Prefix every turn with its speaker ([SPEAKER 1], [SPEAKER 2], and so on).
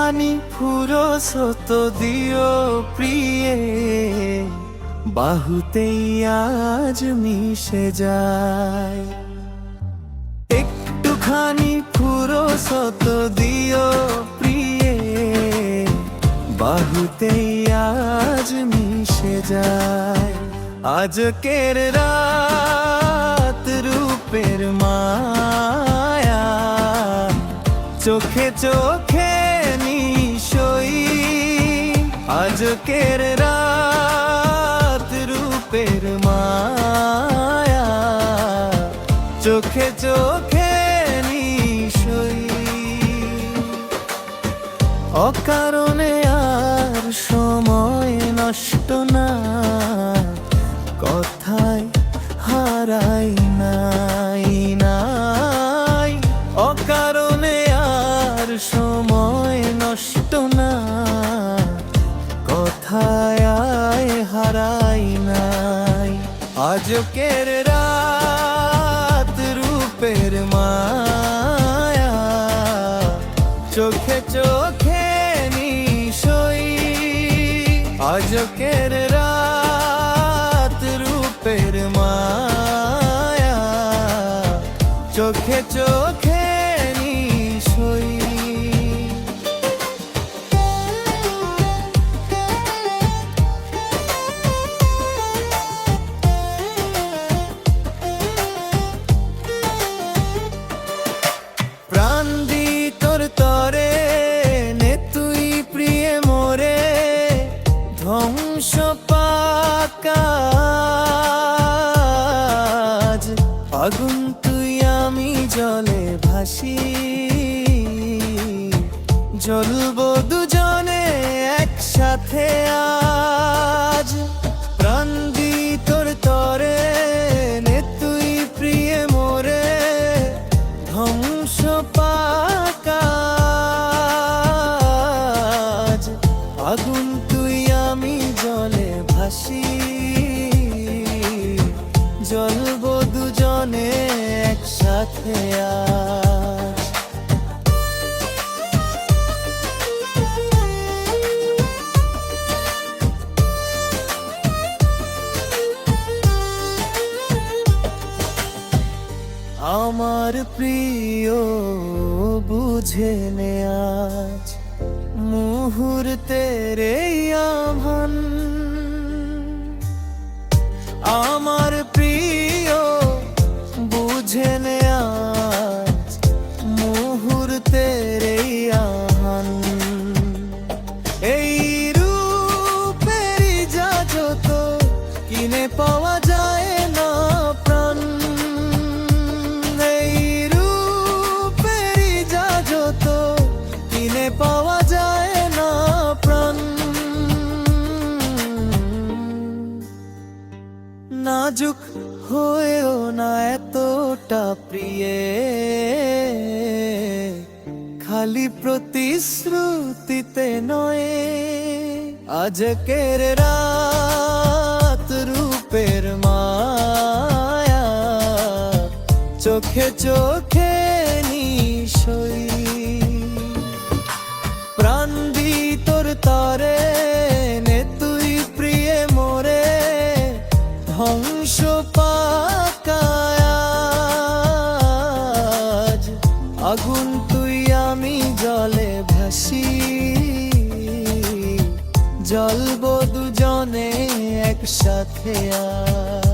[SPEAKER 1] একটুখানি ফুরসত দিও প্রিয়ে, বাহুতেই আজ মিশে যায়। একটুখানি ফুরসত দিও প্রিয়ে, বাহুতেই আজ মিশে যায়। আজকের রাত রূপের মায়া, চোখে চোখে নিশই। আজকের রাত রূপের মায়া, চোখে চোখে নিশই। অকারণে আর সময় নষ্ট না, কথায় হারাই নাই নাই। অকারণে আর সময় নষ্ট না, কথায় হারাই নাই। আজকের রাত রূপের মায়া, চোখে চোখে নিশই। আজকের রাত রূপের মায়া, চোখে চোখে নিশই। প্রাণ দি তোর তরে নে তুই প্রিয়ে মোরে, ধ্বংস পাকাজ। আগুন তুই আমি জলে ভাসি, জ্বলবো দুজনে একসাথে আজ। প্রাণ দি তোর তরে নে তুই প্রিয়ে মোরে, ধ্বংস পাকাজ। আগুন তুই আমি জলে ভাসি, জ্বলবো দুজনে একসাথে আজ। আমার প্রিয় বুঝে নে আজ মুহূর্তের এই আহ্বান। আমার প্রিয় বুঝে নে আজ মুহূর্তের এই আহ্বান। এই রূপেরই যা যত কিনে পাওয়া যায় না প্রাণ। এই রূপেরই যা যত কিনে পাওয়া যায় না প্রাণ। নাজুক হয়েও না এতটা প্রিয়ে, খালি প্রতিশ্রুতিতে নয়। আজকের রাত রূপের মায়া, চোখে চোখে নিশই। প্রাণ দি তোর তরে নে তুই প্রিয়ে মোরে, ধ্বংস পাকাজ। আগুন তুই আমি জলে ভাসি, জ্বলবো দুজনে একসাথে আজ।